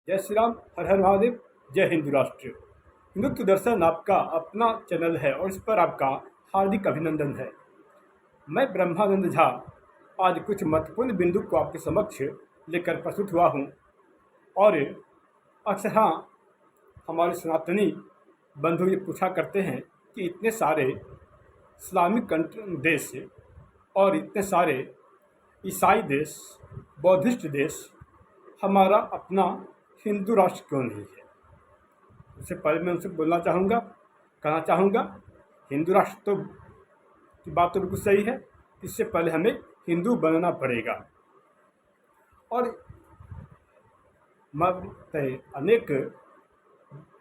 जय श्री राम, हर हर महादेव, जय हिंदू राष्ट्र। हिंदुत्व दर्शन आपका अपना चैनल है और इस पर आपका हार्दिक अभिनंदन है। मैं ब्रह्मानंद झा आज कुछ महत्वपूर्ण बिंदु को आपके समक्ष लेकर प्रस्तुत हुआ हूँ। और अक्सर हमारे सनातनी बंधु ये पूछा करते हैं कि इतने सारे इस्लामिक देश और इतने सारे ईसाई देश, बौद्धिस्ट देश, हमारा अपना हिंदू राष्ट्र क्यों नहीं है। उससे पहले मैं उनसे कहना चाहूँगा हिंदू राष्ट्र तो की बात तो बिल्कुल सही है। इससे पहले हमें हिंदू बनना पड़ेगा। और अनेक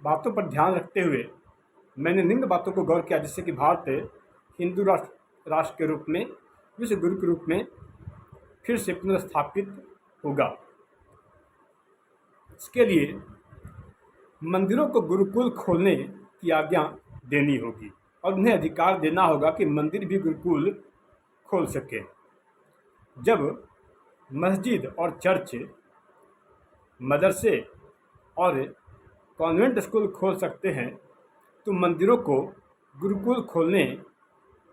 बातों पर ध्यान रखते हुए मैंने निम्न बातों को गौर किया, जिससे कि भारत हिंदू राष्ट्र के रूप में, विश्व गुरु के रूप में फिर से पुनर्स्थापित होगा। इसके लिए मंदिरों को गुरुकुल खोलने की आज्ञा देनी होगी और उन्हें अधिकार देना होगा कि मंदिर भी गुरुकुल खोल सके। जब मस्जिद और चर्च, मदरसे और कॉन्वेंट स्कूल खोल सकते हैं तो मंदिरों को गुरुकुल खोलने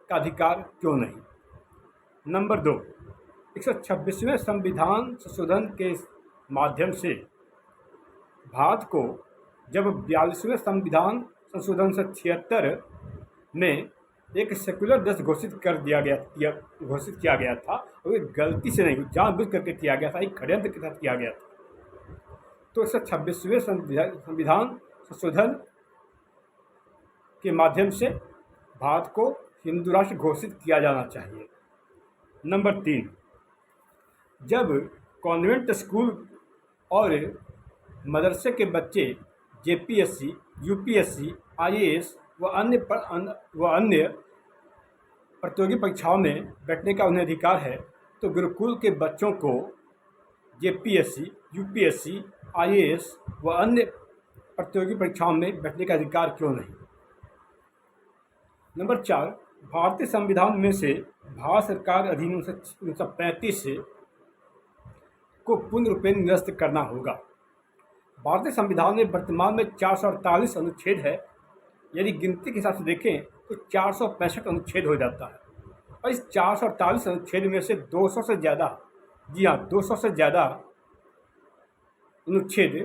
का अधिकार क्यों नहीं। नंबर 2, 126वें संविधान संशोधन के माध्यम से भारत को जब 42वें संविधान संशोधन से 76 में एक सेकुलर देश घोषित किया गया था, और ये गलती से नहीं, जानबूझ करके किया गया था, एक षड्यंत्र के तहत किया गया था। तो 126वें संविधान संशोधन के माध्यम से भारत को हिंदू राष्ट्र घोषित किया जाना चाहिए। नंबर 3, जब कॉन्वेंट स्कूल और मदरसे के बच्चे जेपीएससी, यूपीएससी, आईएएस व अन्य प्रतियोगी परीक्षाओं में बैठने का उन्हें अधिकार है, तो गुरुकुल के बच्चों को जेपीएससी, यूपीएससी, आईएएस व अन्य प्रतियोगी परीक्षाओं में बैठने का अधिकार क्यों नहीं। नंबर 4, भारतीय संविधान में से भारत सरकार अधिनियम 1935 को पूर्ण रूपेण निरस्त करना होगा। भारतीय संविधान में वर्तमान में 448 अनुच्छेद है। यदि गिनती के हिसाब से देखें तो 465 अनुच्छेद हो जाता है, और इस 448 अनुच्छेद में से 200 से ज़्यादा, जी हाँ 200 से ज़्यादा अनुच्छेद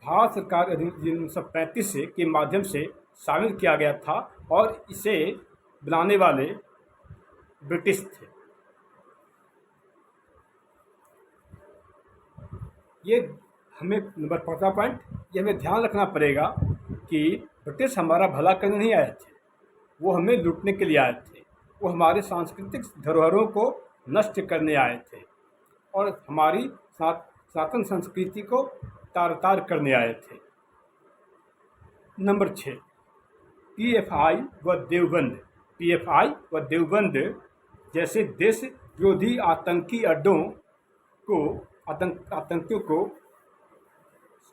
भारत सरकार अधिनियम 1935 के माध्यम से शामिल किया गया था, और इसे बनाने वाले ब्रिटिश थे। ये हमें नंबर 5 पॉइंट, ये हमें ध्यान रखना पड़ेगा कि ब्रिटिश हमारा भला करने नहीं आए थे, वो हमें लूटने के लिए आए थे। वो हमारे सांस्कृतिक धरोहरों को नष्ट करने आए थे और हमारी सनातन संस्कृति को तार करने आए थे। नंबर 6, पीएफआई व देवबंद जैसे देश विरोधी आतंकी अड्डों को, आतंकियों को,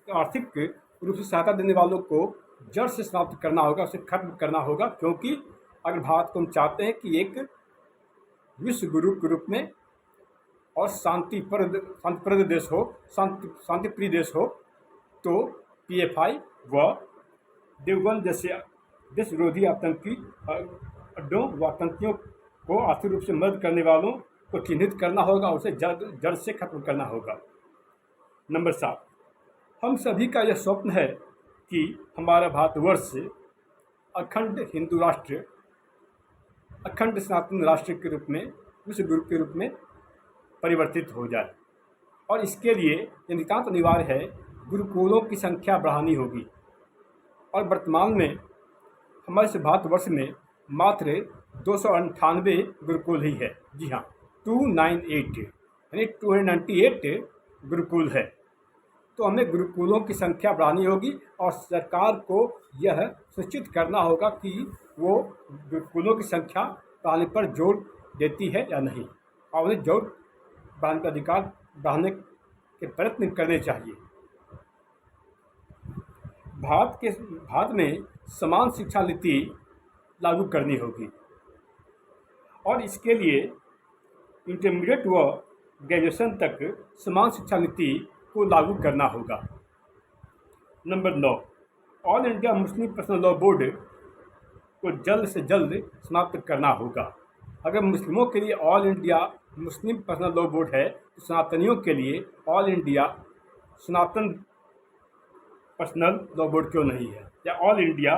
आर्थिक रूप से सहायता देने वालों को जड़ से समाप्त करना होगा, उसे खत्म करना होगा। क्योंकि अगर भारत को हम चाहते हैं कि एक विश्व गुरु के रूप में और शांतिप्रद देश हो, शांतिप्रिय देश हो, तो पीएफआई व देवबंद जैसे देश विरोधी आतंकी अड्डों व आतंकियों को आर्थिक रूप से मदद करने वालों को चिन्हित करना होगा, उसे जड़ से खत्म करना होगा। नंबर 7, हम सभी का यह स्वप्न है कि हमारा भारतवर्ष अखंड हिंदू राष्ट्र, अखंड सनातन राष्ट्र के रूप में, विश्व गुरु के रूप में परिवर्तित हो जाए। और इसके लिए यह नितांत अनिवार्य है, गुरुकुलों की संख्या बढ़ानी होगी। और वर्तमान में हमारे इस भारतवर्ष में मात्र 298 गुरुकुल ही है। जी हाँ, 298 यानी 298 गुरुकुल है। तो हमें गुरुकुलों की संख्या बढ़ानी होगी और सरकार को यह सुनिश्चित करना होगा कि वो गुरुकुलों की संख्या बढ़ाने पर जोर देती है या नहीं, और उन्हें जोर बढ़ाने का अधिकार बढ़ाने के प्रयत्न करने चाहिए। भारत में समान शिक्षा नीति लागू करनी होगी, और इसके लिए इंटरमीडिएट व ग्रेजुएशन तक समान शिक्षा नीति को लागू करना होगा। Number 9, all India Muslim personal law board को जल्द से जल्द समाप्त करना होगा। अगर मुस्लिमों के लिए all India Muslim personal law board है तो सनातनियों के लिए ऑल इंडिया सनातन पर्सनल लॉ बोर्ड क्यों नहीं है, या all India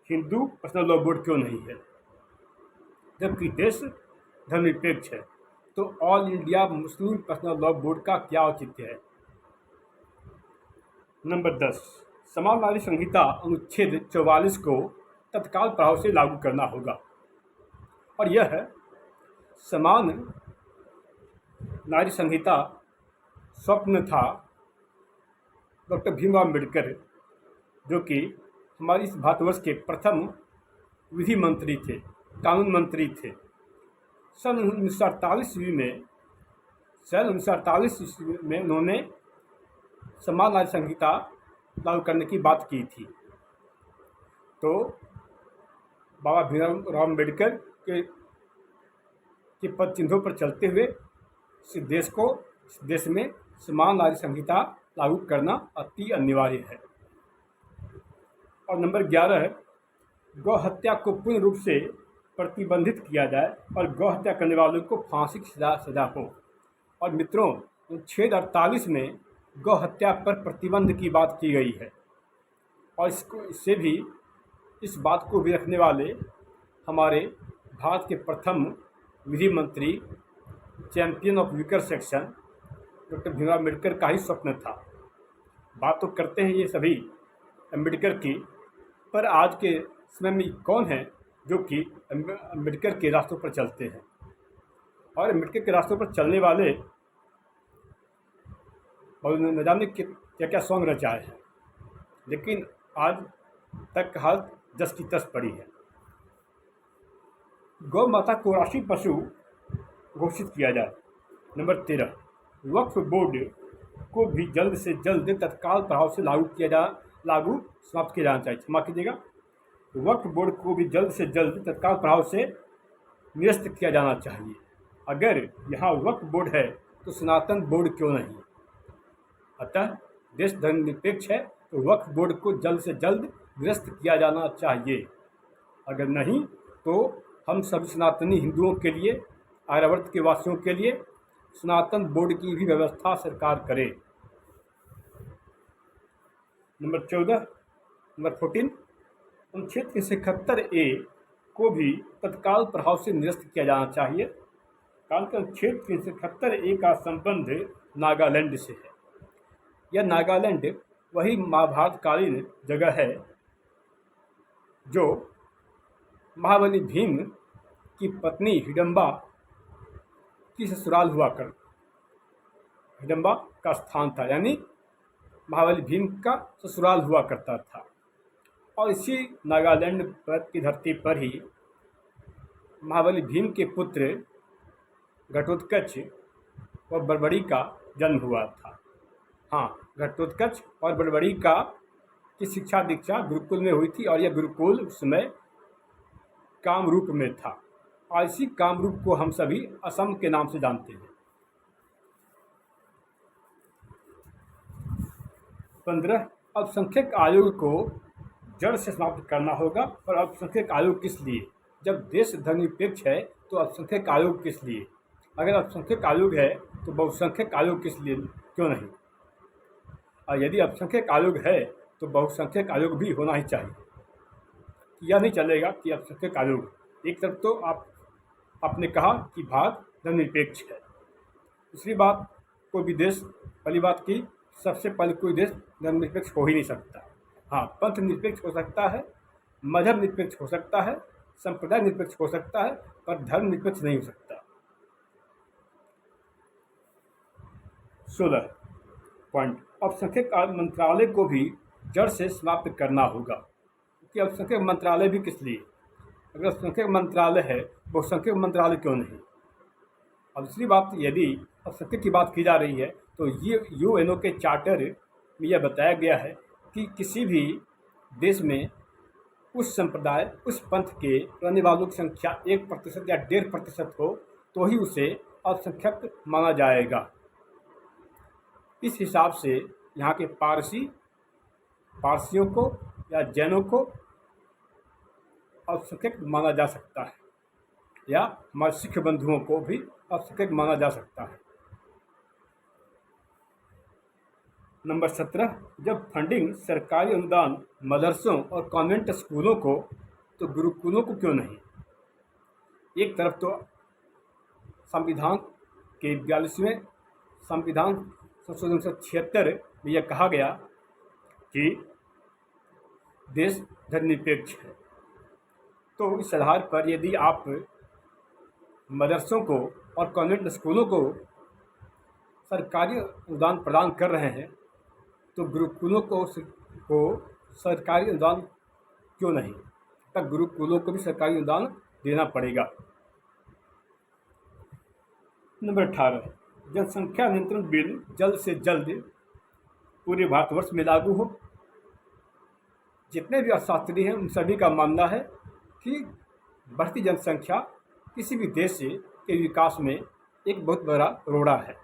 Hindu personal law board क्यों नहीं है? जबकि देश धर्मनिरपेक्ष है तो all India Muslim personal law board का क्या औचित्य है? नंबर 10, समान नागरिक संहिता अनुच्छेद 44 को तत्काल प्रभाव से लागू करना होगा। और यह है समान नागरिक संहिता स्वप्न था डॉक्टर भीमराव अम्बेडकर, जो कि हमारे इस भारतवर्ष के प्रथम विधि मंत्री थे, कानून मंत्री थे। सन 1948 ईस्वी में उन्होंने समान नागरिक संहिता लागू करने की बात की थी। तो बाबा भीमराव अम्बेडकर के पद चिन्हों पर चलते हुए इस देश में समान नागरिक संहिता लागू करना अति अनिवार्य है। और नंबर 11 है, गौ हत्या को पूर्ण रूप से प्रतिबंधित किया जाए और गौ हत्या करने वालों को फांसी की सजा हो। और मित्रों, अनुच्छेद 48 में गौ हत्या पर प्रतिबंध की बात की गई है। और इससे भी इस बात को भी रखने वाले हमारे भारत के प्रथम विधि मंत्री, champion of weaker section doctor Bhimrao Ambedkar का ही स्वप्न था। बात तो करते हैं ये सभी अम्बेडकर की, पर आज के समय में कौन है जो कि अम्बेडकर के रास्तों पर चलते हैं? और अम्बेडकर के रास्तों पर चलने वाले और न जाने क्या क्या सॉन्ग रचाए हैं, लेकिन आज तक हालत जस की तस पड़ी है। गौ माता को राष्ट्रीय पशु घोषित किया जाए। नंबर 13, वक्फ बोर्ड को भी जल्द से जल्द तत्काल प्रभाव से समाप्त किया जाना चाहिए। क्षमा कीजिएगा, वक्फ बोर्ड को भी जल्द से जल्द तत्काल प्रभाव से निरस्त किया जाना चाहिए। अगर यहाँ वक्फ बोर्ड है तो सनातन बोर्ड क्यों नहीं? अतः देश धर्मनिरपेक्ष है तो वक्फ बोर्ड को जल्द से जल्द निरस्त किया जाना चाहिए। अगर नहीं तो हम सभी सनातनी हिंदुओं के लिए, आर्यावर्त के वासियों के लिए सनातन बोर्ड की भी व्यवस्था सरकार करे। नंबर 14, अनुच्छेद 371A को भी तत्काल प्रभाव से निरस्त किया जाना चाहिए। कारण कि अनुच्छेद 371A का संबंध नागालैंड से है। यह नागालैंड वही महाभारतकालीन जगह है जो महाबली भीम की पत्नी हिडम्बा की ससुराल हिडम्बा का स्थान था, यानी महाबली भीम का ससुराल हुआ करता था। और इसी नागालैंड की धरती पर ही महाबली भीम के पुत्र घटोत्कच और बड़बड़ी का जन्म हुआ था। हाँ, घटोत्कच और बड़बड़ी की शिक्षा दीक्षा गुरुकुल में हुई थी, और यह गुरुकुल उस समय कामरूप में था। और इसी कामरूप को हम सभी असम के नाम से जानते हैं। 15, अल्पसंख्यक आयोग को जड़ से समाप्त करना होगा। और अल्पसंख्यक आयोग किस लिए? जब देश धर्मनिरपेक्ष है तो अल्पसंख्यक आयोग किस लिए? अगर अल्पसंख्यक आयोग है तो बहुसंख्यक आयोग किस लिए क्यों नहीं? और यदि अल्पसंख्यक आयोग है तो बहुसंख्यक आयोग भी होना ही चाहिए। यह नहीं चलेगा कि अल्पसंख्यक आयोग, एक तरफ तो आपने कहा कि भारत धर्मनिरपेक्ष है, दूसरी बात कोई भी देश, पहली बात की सबसे पहले कोई देश धर्मनिरपेक्ष हो ही नहीं सकता। हाँ, पंथ निरपेक्ष हो सकता है, मजहब निरपेक्ष हो सकता है, संप्रदाय निरपेक्ष हो सकता है, पर धर्म निरपेक्ष नहीं हो सकता। 16 पॉइंट, अल्पसंख्यक मंत्रालय को भी जड़ से समाप्त करना होगा। कि अल्पसंख्यक मंत्रालय भी किस लिए? अगर अल्पसंख्यक मंत्रालय है, बहुसंख्यक मंत्रालय क्यों नहीं? अब दूसरी बात, यदि अल्पसंख्यक की बात की जा रही है तो ये यूएनओ के चार्टर में यह बताया गया है कि किसी भी देश में उस संप्रदाय, उस पंथ के रहने वालों की संख्या 1% या 1.5% हो तो ही उसे अल्पसंख्यक माना जाएगा। इस हिसाब से यहाँ के पारसी पारसियों को या जैनों को अल्पसंख्यक माना जा सकता है, या हमारे सिख बंधुओं को भी अल्पसंख्यक माना जा सकता है। नंबर 17, जब फंडिंग सरकारी अनुदान मदरसों और कॉन्वेंट स्कूलों को तो गुरुकुलों को क्यों नहीं? एक तरफ तो संविधान के 42वें संविधान संशोधन 1976 में यह कहा गया कि देश धर्मनिरपेक्ष है, तो इस आधार पर यदि आप मदरसों को और कॉन्वेंट स्कूलों को सरकारी अनुदान प्रदान कर रहे हैं तो गुरुकुलों को सरकारी अनुदान क्यों नहीं? तब गुरुकुलों को भी सरकारी अनुदान देना पड़ेगा। नंबर 18, जनसंख्या नियंत्रण बिल जल्द से जल्द पूरे भारतवर्ष में लागू हो। जितने भी अर्थशास्त्री हैं उन सभी का मानना है कि बढ़ती जनसंख्या किसी भी देश के विकास में एक बहुत बड़ा रोड़ा है,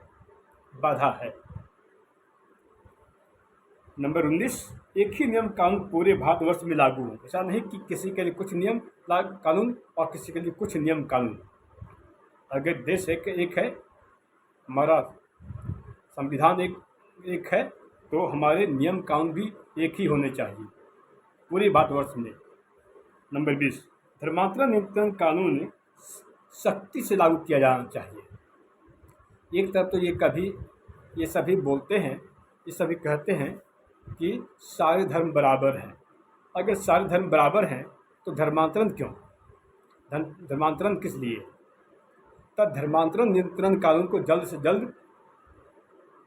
बाधा है। नंबर 19, एक ही नियम कानून पूरे भारतवर्ष में लागू हो। ऐसा नहीं कि किसी के लिए कुछ नियम कानून और किसी के लिए कुछ नियम कानून। अगर देश एक है, हमारा संविधान एक है, तो हमारे नियम कानून भी एक ही होने चाहिए पूरे भारतवर्ष में। नंबर 20, धर्मांतरण नियंत्रण कानून सख्ती से लागू किया जाना चाहिए। एक तरफ तो ये सभी बोलते हैं, ये सभी कहते हैं कि सारे धर्म बराबर हैं। अगर सारे धर्म बराबर हैं तो धर्मांतरण क्यों? धर्मांतरण किस लिए? तब धर्मांतरण नियंत्रण कानून को जल्द से जल्द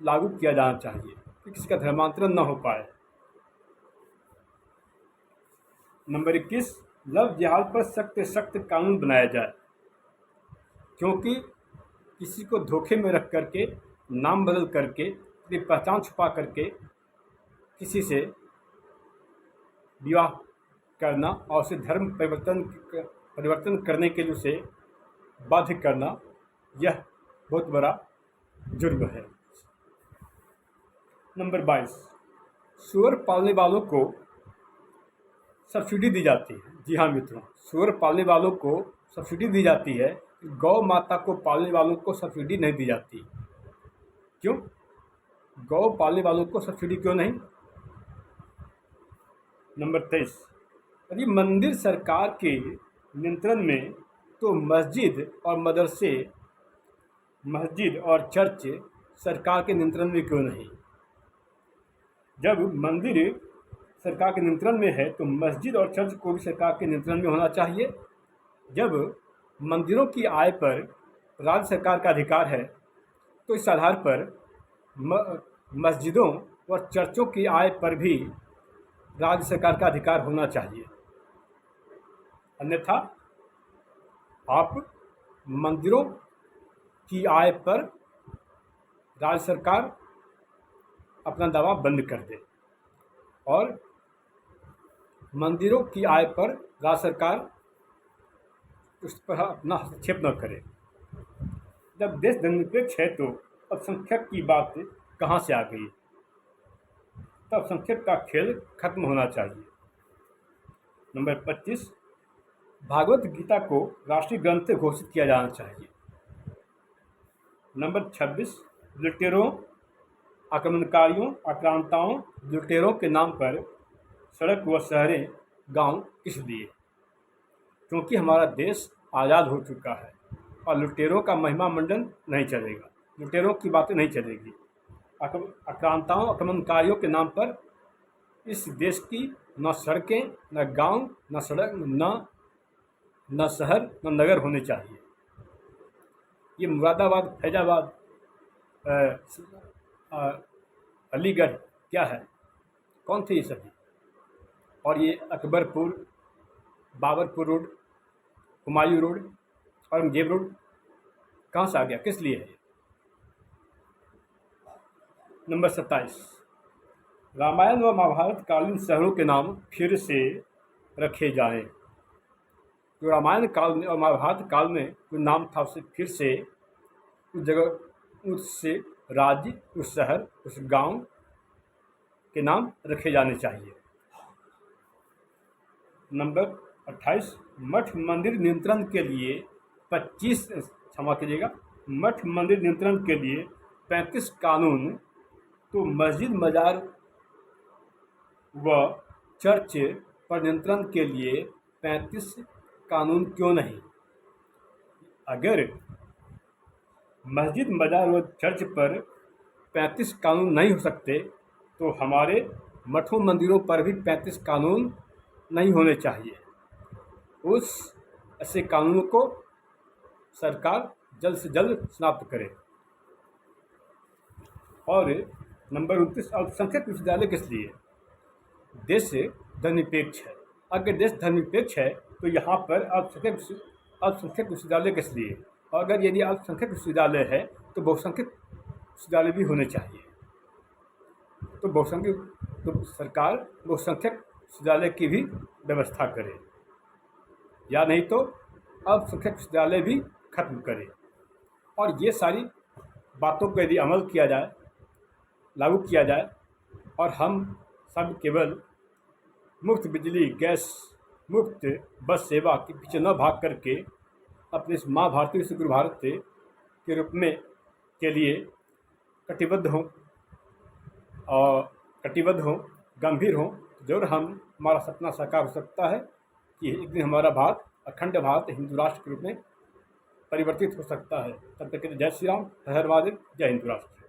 लागू किया जाना चाहिए कि किसी का धर्मांतरण न हो पाए। नंबर 21, लव जिहाद पर सख्त से सख्त कानून बनाया जाए, क्योंकि किसी को धोखे में रख करके, नाम बदल करके, अपनी पहचान छुपा करके किसी से विवाह करना और उसे धर्म परिवर्तन करने के लिए उसे बाध्य करना, यह बहुत बड़ा जुर्म है। नंबर 22, सूअर पालने वालों को सब्सिडी दी जाती है। जी हाँ मित्रों, सूअर पालने वालों को सब्सिडी दी जाती है। गौ माता को पालने वालों को सब्सिडी नहीं दी जाती। क्यों? गौ पालने वालों को सब्सिडी क्यों नहीं? नंबर 23, यदि मंदिर सरकार के नियंत्रण में तो मस्जिद और चर्च सरकार के नियंत्रण में क्यों नहीं? जब मंदिर सरकार के नियंत्रण में है तो मस्जिद और चर्च को भी सरकार के नियंत्रण में होना चाहिए। जब मंदिरों की आय पर राज्य सरकार का अधिकार है तो इस आधार पर मस्जिदों और चर्चों की आय पर भी राज्य सरकार का अधिकार होना चाहिए। अन्यथा आप मंदिरों की आय पर राज्य सरकार अपना दावा बंद कर दे और मंदिरों की आय पर राज्य सरकार उस पर अपना हस्तक्षेप न करे। जब देश धर्मनिरपेक्ष है तो अल्पसंख्यक की बात कहाँ से आ गई? तब अल्पसंख्यक का खेल खत्म होना चाहिए। नंबर 25, भागवत गीता को राष्ट्रीय ग्रंथ घोषित किया जाना चाहिए। नंबर 26, लुटेरों, आक्रमणकारियों, आक्रांताओं, लुटेरों के नाम पर सड़क व शहरें, गांव किस लिए? क्योंकि हमारा देश आज़ाद हो चुका है और लुटेरों का महिमा मंडन नहीं चलेगा, लुटेरों की बातें नहीं चलेगी। आक्रांताओं, आक्रमणकारियों के नाम पर इस देश की न सड़कें, न गांव, न सड़क, न शहर, न नगर होने चाहिए। ये मुरादाबाद, फैजाबाद, अलीगढ़ क्या है? कौन थे ये सभी? और ये Akbarpur, Babarpur road, Humayun road, Aurangzeb road कहाँ से आ गया? किस लिए है? नंबर 27, रामायण व महाभारत कालीन शहरों के नाम फिर से रखे जाएं। जो रामायण काल में और महाभारत काल में जो नाम था उसे फिर से उस जगह, उससे राज्य, उस शहर, उस गांव के नाम रखे जाने चाहिए। नंबर 28, मठ मंदिर नियंत्रण के लिए 25 क्षमा कीजिएगा, मठ मंदिर नियंत्रण के लिए 35 कानून, तो मस्जिद मजार व चर्च पर नियंत्रण के लिए 35 कानून क्यों नहीं? अगर मस्जिद मजार व चर्च पर 35 कानून नहीं हो सकते तो हमारे मठों मंदिरों पर भी 35 कानून नहीं होने चाहिए। उस ऐसे कानूनों को सरकार जल्द से जल्द समाप्त करे। और नंबर 29, अल्पसंख्यक विश्वविद्यालय किस लिए? देश धर्मनिरपेक्ष है। अगर देश धर्मनिरपेक्ष है तो यहाँ पर अल्पसंख्यक विश्वविद्यालय किस लिए? और अगर यदि अल्पसंख्यक विश्वविद्यालय है तो बहुसंख्यक विश्वविद्यालय भी होने चाहिए। तो सरकार बहुसंख्यक विश्वविद्यालय की भी व्यवस्था करे, या नहीं तो अल्पसंख्यक विश्वविद्यालय भी खत्म करे। और ये सारी बातों को यदि अमल किया जाए, लागू किया जाए, और हम सब केवल मुफ्त बिजली गैस, मुफ्त बस सेवा के पीछे न भाग करके अपने इस माँ भारती विश्व भारत के रूप में के लिए कटिबद्ध हों, गंभीर हों, जरूर हमारा सपना साकार हो सकता है कि एक दिन हमारा भारत अखंड भारत हिंदू राष्ट्र के रूप में परिवर्तित हो सकता है। तब तक के लिए जय श्री राम, हर हर महादेव, जय हिंदू राष्ट्र।